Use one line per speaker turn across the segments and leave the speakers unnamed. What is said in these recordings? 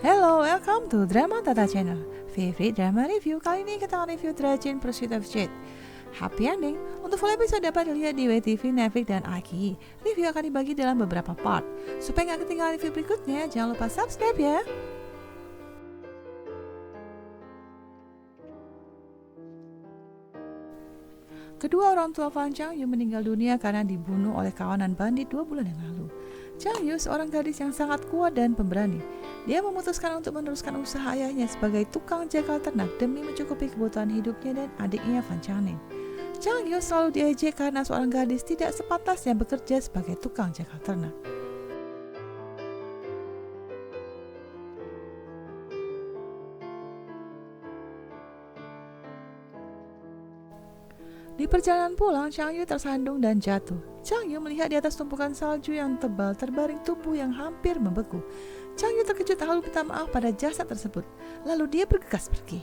Hello, welcome to Drama Tata Channel. Favorite drama review. Kali ini kita akan review Dragon Pursuit of Jade. Happy ending. Untuk full episode dapat dilihat di WTV, Netflix, dan Aki. Review akan dibagi dalam beberapa part. Supaya nggak ketinggalan review berikutnya, jangan lupa subscribe ya. Kedua orang tua Fan Changyu meninggal dunia karena dibunuh oleh kawanan bandit 2 bulan yang lalu. Changyu seorang gadis yang sangat kuat dan pemberani. Dia memutuskan untuk meneruskan usaha ayahnya sebagai tukang jagal ternak demi mencukupi kebutuhan hidupnya dan adiknya Fan Changning. Changyu selalu diejek karena seorang gadis tidak sepantasnya bekerja sebagai tukang jagal ternak. Di perjalanan pulang, Changyu tersandung dan jatuh. Changyu melihat di atas tumpukan salju yang tebal terbaring tubuh yang hampir membeku. Changyu terkejut lalu minta maaf pada jasad tersebut. Lalu dia bergegas pergi.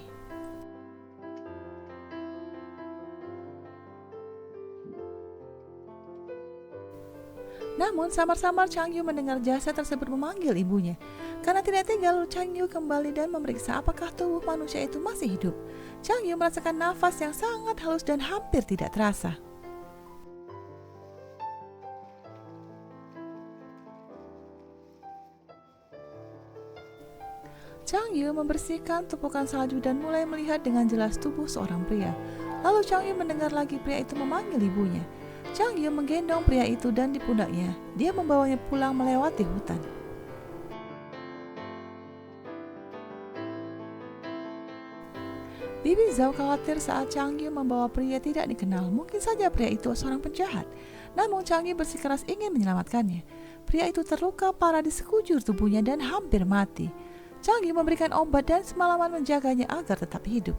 Namun samar-samar Changyu mendengar jasad tersebut memanggil ibunya. Karena tidak tega, lalu Changyu kembali dan memeriksa apakah tubuh manusia itu masih hidup. Changyu merasakan nafas yang sangat halus dan hampir tidak terasa. Changyu membersihkan tumpukan salju dan mulai melihat dengan jelas tubuh seorang pria. Lalu Changyu mendengar lagi pria itu memanggil ibunya. Changyu menggendong pria itu dan di pundaknya. Dia membawanya pulang melewati hutan. Bibi Zhao khawatir saat Changyu membawa pria tidak dikenal. Mungkin saja pria itu seorang penjahat. Namun Changyu bersikeras ingin menyelamatkannya. Pria itu terluka parah di sekujur tubuhnya dan hampir mati. Changyu memberikan obat dan semalaman menjaganya agar tetap hidup.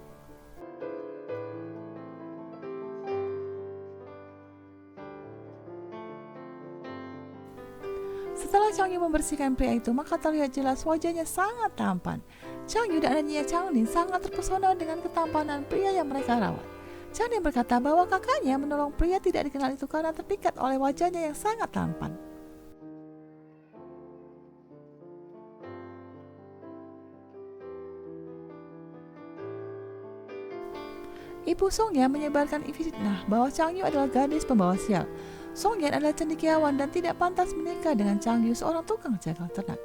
Setelah Changyu membersihkan pria itu, maka terlihat jelas wajahnya sangat tampan. Changyu dan adiknya Changning sangat terpesona dengan ketampanan pria yang mereka rawat. Changning berkata bahwa kakaknya menolong pria tidak dikenal itu karena terpikat oleh wajahnya yang sangat tampan. Ibu Songyan menyebarkan fitnah bahwa Changyu adalah gadis pembawa sial. Songyan adalah cendekiawan dan tidak pantas menikah dengan Changyu, seorang tukang jagal ternak.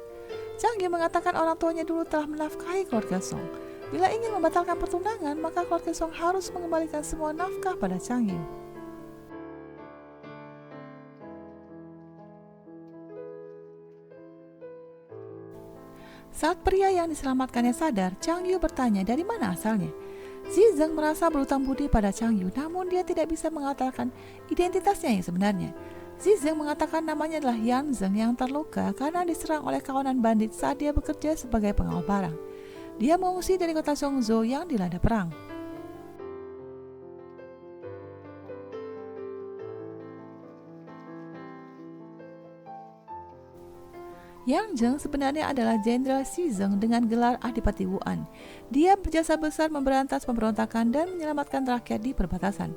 Changyu mengatakan orang tuanya dulu telah menafkahi keluarga Song. Bila ingin membatalkan pertunangan, maka keluarga Song harus mengembalikan semua nafkah pada Changyu. Saat pria yang diselamatkannya sadar, Changyu bertanya dari mana asalnya. Zizeng merasa berutang budi pada Changyu, namun dia tidak bisa mengatakan identitasnya yang sebenarnya. Zizeng mengatakan namanya adalah Yan Zeng yang terluka karena diserang oleh kawanan bandit saat dia bekerja sebagai pengawal barang. Dia mengungsi dari kota Zhongzhou yang dilanda perang. Yang Zheng sebenarnya adalah Jenderal Zizeng dengan gelar Adipati Wuan. Dia berjasa besar memberantas pemberontakan dan menyelamatkan rakyat di perbatasan.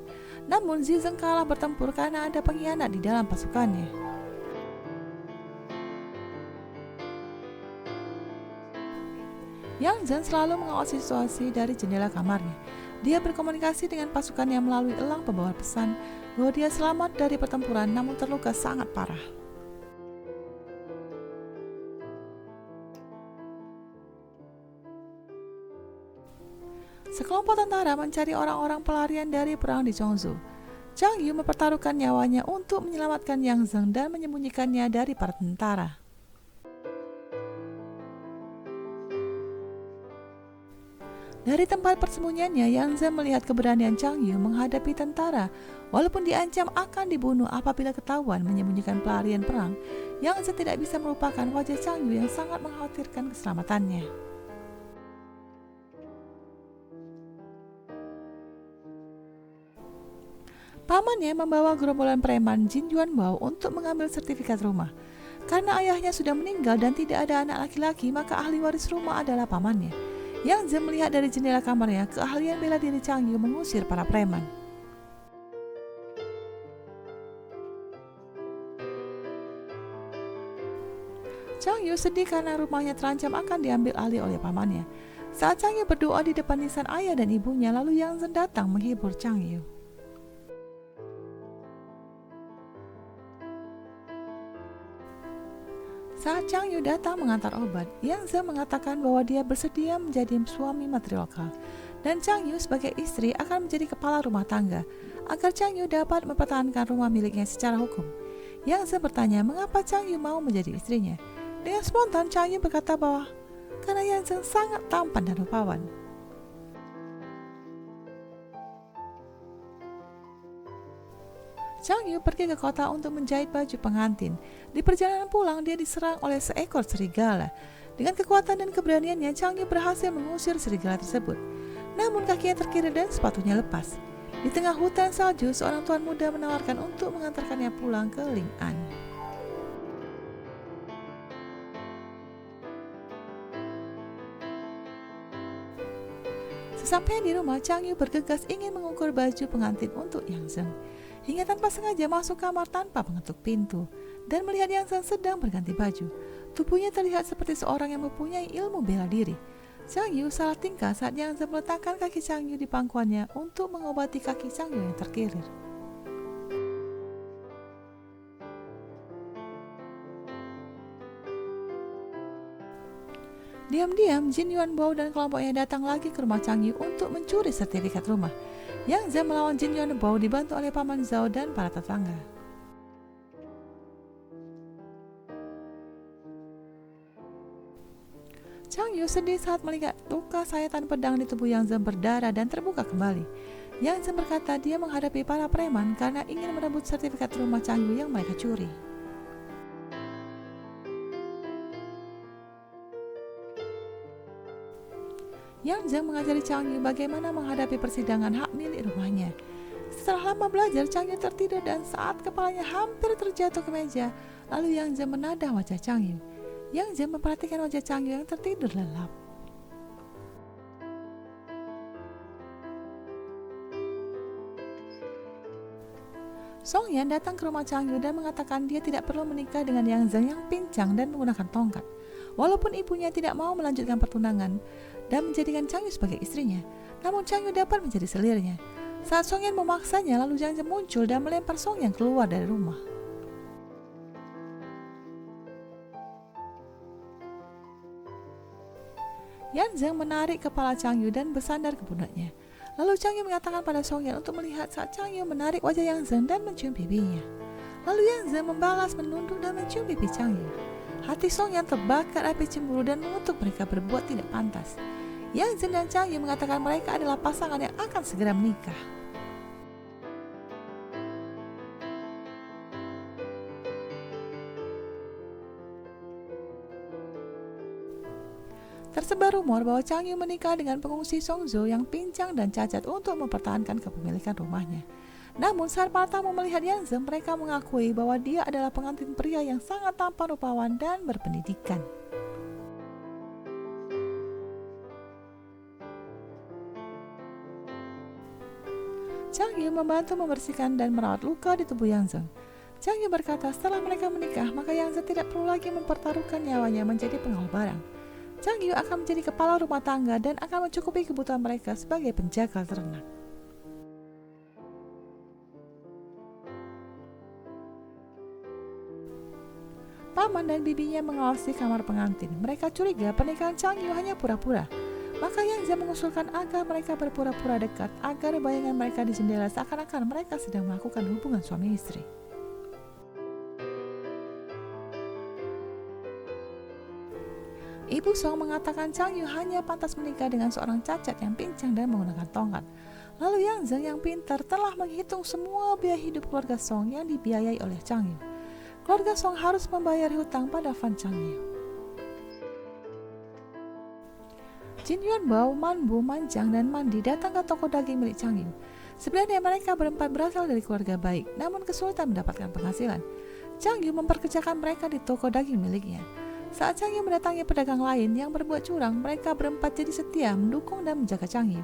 Namun Zizeng kalah bertempur karena ada pengkhianat di dalam pasukannya. Yang Zheng selalu mengawasi situasi dari jendela kamarnya. Dia berkomunikasi dengan pasukan yang melalui elang pembawa pesan bahwa dia selamat dari pertempuran namun terluka sangat parah. Sekelompok tentara mencari orang-orang pelarian dari perang di Zhongzhou. Changyu mempertaruhkan nyawanya untuk menyelamatkan Yang Zheng dan menyembunyikannya dari para tentara. Dari tempat persembunyiannya, Yang Zheng melihat keberanian Changyu menghadapi tentara. Walaupun diancam akan dibunuh apabila ketahuan menyembunyikan pelarian perang, Yang Zheng tidak bisa melupakan wajah Changyu yang sangat mengkhawatirkan keselamatannya. Pamannya membawa gerombolan preman Jin Yuan Bao untuk mengambil sertifikat rumah. Karena ayahnya sudah meninggal dan tidak ada anak laki-laki, maka ahli waris rumah adalah pamannya. Yang Zheng melihat dari jendela kamarnya keahlian bela diri Changyu mengusir para preman. Changyu Yu sedih karena rumahnya terancam akan diambil alih oleh pamannya. Saat Chang Yu berdoa di depan nisan ayah dan ibunya, lalu Yang Zhen datang menghibur Chang Yu. Saat Chang Yu datang mengantar obat, Yang Zhen mengatakan bahwa dia bersedia menjadi suami matriarkal dan Chang Yu sebagai istri akan menjadi kepala rumah tangga agar Chang Yu dapat mempertahankan rumah miliknya secara hukum. Yang Zhen bertanya mengapa Chang Yu mau menjadi istrinya. Dengan spontan Chang Yu berkata bahwa karena Yang Zhen sangat tampan dan rupawan. Chang Yu pergi ke kota untuk menjahit baju pengantin. Di perjalanan pulang, dia diserang oleh seekor serigala. Dengan kekuatan dan keberaniannya, Chang Yu berhasil mengusir serigala tersebut. Namun kakinya terkilir dan sepatunya lepas. Di tengah hutan salju, seorang tuan muda menawarkan untuk mengantarkannya pulang ke Ling'an. Sesampainya di rumah, Chang Yu bergegas ingin mengukur baju pengantin untuk Yang Zhen. Hingga tanpa sengaja masuk kamar tanpa mengetuk pintu dan melihat Yang Zhen sedang berganti baju. Tubuhnya terlihat seperti seorang yang mempunyai ilmu bela diri. Chang Yu salah tingkah saat Yang Zhen meletakkan kaki Chang Yu di pangkuannya untuk mengobati kaki Chang Yu yang terkilir. Diam-diam, Jin Yuan Bao dan kelompoknya datang lagi ke rumah Chang Yu untuk mencuri sertifikat rumah. Yang Zhen melawan Jin Yuan Bao dibantu oleh paman Zhao dan para tetangga. Chang Yu sedih saat melihat luka sayatan pedang di tubuh Yang Zhen berdarah dan terbuka kembali. Yang Zhen berkata dia menghadapi para preman karena ingin merebut sertifikat rumah Chang Yu yang mereka curi. Yang Zhen mengajari Chang Yu bagaimana menghadapi persidangan hak milik rumahnya. Setelah lama belajar, Chang Yu tertidur dan saat kepalanya hampir terjatuh ke meja, lalu Yang Zhen menadah wajah Chang Yu. Yang Zhen memperhatikan wajah Chang Yu yang tertidur lelap. Song Yan datang ke rumah Chang Yu dan mengatakan dia tidak perlu menikah dengan Yang Zhen yang pincang dan menggunakan tongkat. Walaupun ibunya tidak mau melanjutkan pertunangan dan menjadikan Chang Yu sebagai istrinya, namun Chang Yu dapat menjadi selirnya. Saat Song Yan memaksanya, lalu Yang Zhen muncul dan melempar Song Yan keluar dari rumah. Yang Zhen menarik kepala Chang Yu dan bersandar ke pundaknya. Lalu Chang Yu mengatakan pada Song Yan untuk melihat saat Chang Yu menarik wajah Yang Zhen dan mencium pipinya. Lalu Yang Zhen membalas menunduk dan mencium pipi Chang Yu. Hati Song Yan terbakar api cemburu dan mengutuk mereka berbuat tidak pantas. Yang Zhen dan Chang Yu mengatakan mereka adalah pasangan yang akan segera menikah. Tersebar rumor bahwa Chang Yu menikah dengan pengungsi Songzhou yang pincang dan cacat untuk mempertahankan kepemilikan rumahnya. Namun saat para tamu melihat Yang Zhen, mereka mengakui bahwa dia adalah pengantin pria yang sangat tampan, rupawan, dan berpendidikan. Chang Yu membantu membersihkan dan merawat luka di tubuh Yang Zhen. Chang Yu berkata setelah mereka menikah, maka Yang Zhen tidak perlu lagi mempertaruhkan nyawanya menjadi pengawal barang. Chang Yu akan menjadi kepala rumah tangga dan akan mencukupi kebutuhan mereka sebagai penjaga ternak. Paman dan bibinya mengawasi kamar pengantin. Mereka curiga pernikahan Chang Yu hanya pura-pura. Maka Yang Zhen mengusulkan agar mereka berpura-pura dekat agar bayangan mereka di jendela seakan-akan mereka sedang melakukan hubungan suami istri. Ibu Song mengatakan Chang Yu hanya pantas menikah dengan seorang cacat yang pincang dan menggunakan tongkat. Lalu Yang Zhen yang pintar telah menghitung semua biaya hidup keluarga Song yang dibiayai oleh Chang Yu. Keluarga Song harus membayar hutang pada Fan Chang Yu. Jin Yuan Bao, Man Bu, Man Jiang, dan Mandi datang ke toko daging milik Chang Yu. Sebenarnya mereka berempat berasal dari keluarga baik, namun kesulitan mendapatkan penghasilan. Chang Yu memperkerjakan mereka di toko daging miliknya. Saat Chang Yu mendatangi pedagang lain yang berbuat curang, mereka berempat jadi setia mendukung dan menjaga Chang Yu.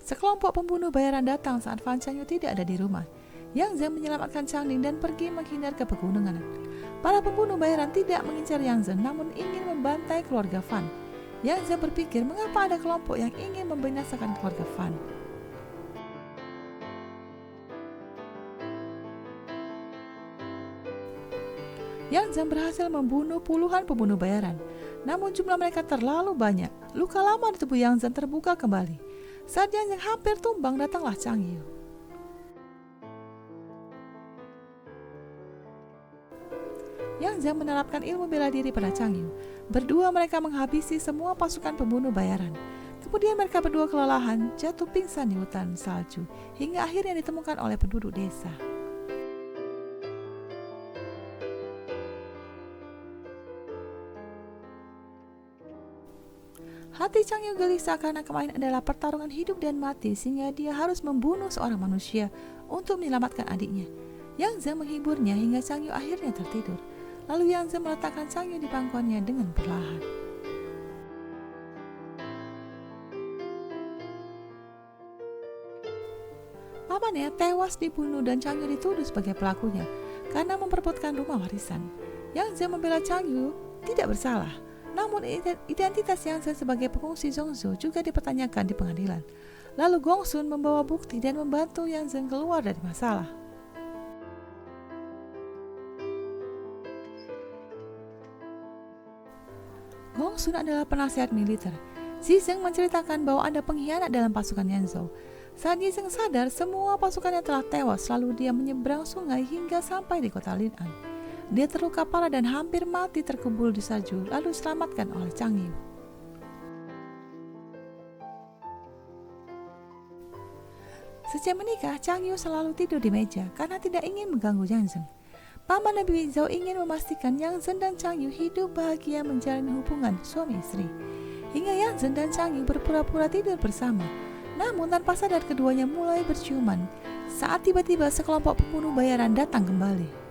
Sekelompok pembunuh bayaran datang saat Fan Changyu tidak ada di rumah. Yang Zheng menyelamatkan Chang Ning dan pergi menghindar ke pegunungan. Para pembunuh bayaran tidak mengincar Yang Zheng namun ingin membantai keluarga Fan. Yang Zheng berpikir mengapa ada kelompok yang ingin membinasakan keluarga Fan. Yang Zheng berhasil membunuh puluhan pembunuh bayaran. Namun jumlah mereka terlalu banyak. Luka lama di tubuh Yang Zheng terbuka kembali. Saat Yang Zheng hampir tumbang, datanglah Chang Yu. Yang Zheng menerapkan ilmu bela diri pada Chang Yu. Berdua mereka menghabisi semua pasukan pembunuh bayaran. Kemudian mereka berdua kelelahan, jatuh pingsan di hutan salju, hingga akhirnya ditemukan oleh penduduk desa. Hati Chang Yu gelisah karena kemarin adalah pertarungan hidup dan mati, sehingga dia harus membunuh seorang manusia untuk menyelamatkan adiknya. Yang Zheng menghiburnya hingga Chang Yu akhirnya tertidur. Lalu Yang Zheng meletakkan Chang Yu di pangkuannya dengan perlahan. Pamannya tewas dibunuh dan Chang Yu dituduh sebagai pelakunya karena memperebutkan rumah warisan. Yang Zheng membela Chang Yu tidak bersalah. Namun identitas Yang Zheng sebagai pengungsi Zhongzhou juga dipertanyakan di pengadilan. Lalu Gong Sun membawa bukti dan membantu Yang Zheng keluar dari masalah. Gong Sun adalah penasihat militer. Zi Zheng menceritakan bahwa ada pengkhianat dalam pasukan Yanzhou. Saat Zi Zheng sadar semua pasukannya telah tewas, lalu dia menyeberang sungai hingga sampai di kota Lin'an. Dia terluka parah dan hampir mati terkubur di salju, lalu diselamatkan oleh Chang Yu. Sejak menikah, Chang Yu selalu tidur di meja karena tidak ingin mengganggu Yang Zheng. Paman dan Bibi Zhao ingin memastikan Yang Zheng dan Chang Yu hidup bahagia menjalin hubungan suami istri. Hingga Yang Zheng dan Chang Yu berpura-pura tidur bersama. Namun tanpa sadar keduanya mulai berciuman saat tiba-tiba sekelompok pembunuh bayaran datang kembali.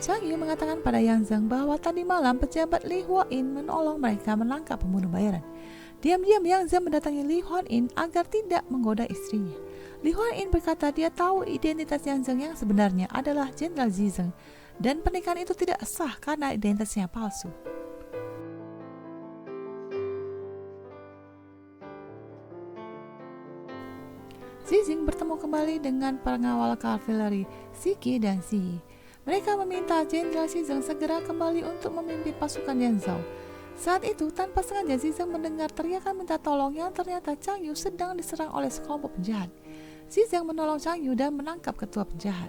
Chang Yu mengatakan pada Yang Zheng bahwa tadi malam pejabat Li Huayin menolong mereka menangkap pembunuh bayaran. Diam-diam Yang Zheng mendatangi Li Huayin agar tidak menggoda istrinya. Li Huayin berkata dia tahu identitas Yang Zheng yang sebenarnya adalah Jenderal Zi Zheng dan pernikahan itu tidak sah karena identitasnya palsu. Zi Zheng bertemu kembali dengan pengawal kavaleri Qi dan Xi Yi. Mereka meminta Jenderal Zi Zheng segera kembali untuk memimpin pasukan Yanzhou. Saat itu, tanpa sengaja Zi Zheng mendengar teriakan minta tolong yang ternyata Chang Yu sedang diserang oleh sekelompok penjahat. Zi Zheng menolong Chang Yu dan menangkap ketua penjahat.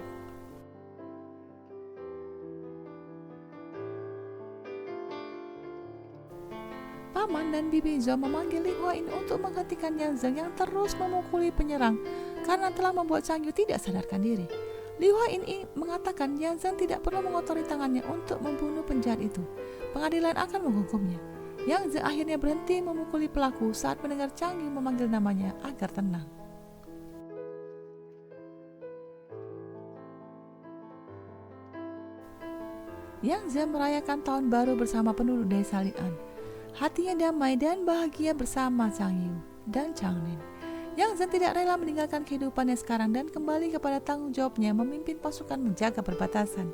Paman dan Bibi Zhao memanggil Li Huayin untuk menghentikan Yang Zheng yang terus memukuli penyerang karena telah membuat Chang Yu tidak sadarkan diri. Li Huayin mengatakan Yang Zheng tidak perlu mengotori tangannya untuk membunuh penjahat itu. Pengadilan akan menghukumnya. Yang Zheng akhirnya berhenti memukuli pelaku saat mendengar Chang Yu memanggil namanya agar tenang. Yang Zheng merayakan tahun baru bersama penduduk desa Lin'an. Hatinya damai dan bahagia bersama Chang Yu dan Chang Nin. Yang Zheng tidak rela meninggalkan kehidupannya sekarang dan kembali kepada tanggung jawabnya memimpin pasukan menjaga perbatasan.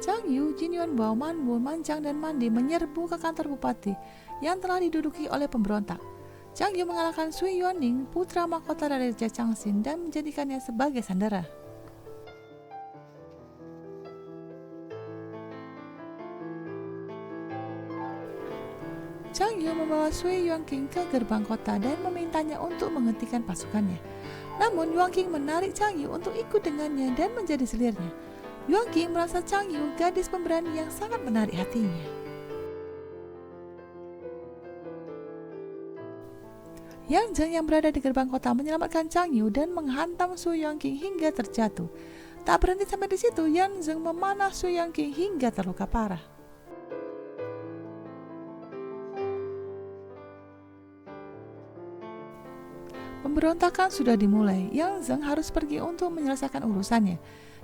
Chang Yu, Jin Yuanbao, Man Bun, Man Chang, dan Mandi menyerbu ke kantor bupati yang telah diduduki oleh pemberontak. Chang Yu mengalahkan Sui Yuanning, putra mahkota dari Raja Changxin, dan menjadikannya sebagai sandera. Chang Yu membawa Sui Yuanqing ke gerbang kota dan memintanya untuk menghentikan pasukannya. Namun Yuanqing menarik Chang Yu untuk ikut dengannya dan menjadi selirnya. Yuanqing merasa Chang Yu gadis pemberani yang sangat menarik hatinya. Yang Zheng yang berada di gerbang kota menyelamatkan Chang Yu dan menghantam Su Yuanqing hingga terjatuh. Tak berhenti sampai di situ, Yang Zheng memanah Su Yuanqing hingga terluka parah. Pemberontakan sudah dimulai. Yang Zheng harus pergi untuk menyelesaikan urusannya.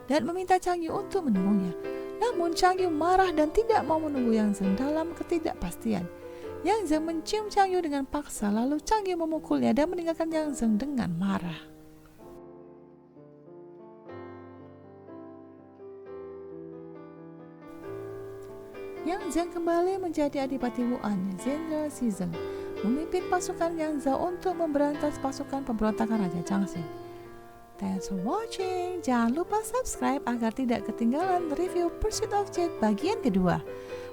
dan meminta Chang Yu untuk mendukungnya. Namun Chang Yu marah dan tidak mau menunggu Yang Zeng dalam ketidakpastian. Yang Zeng mencium Chang Yu dengan paksa, lalu Chang Yu memukulnya dan meninggalkan Yang Zeng dengan marah. Yang Zeng kembali menjadi Adipati Wuan, Jenderal Zizeng, memimpin pasukan Yang Zhao untuk memberantas pasukan pemberontakan Raja Changxing. Thanks for watching. Jangan lupa subscribe agar tidak ketinggalan review Pursuit of Jade bagian kedua.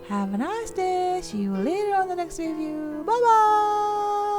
Have a nice day. See you later on the next review. Bye bye.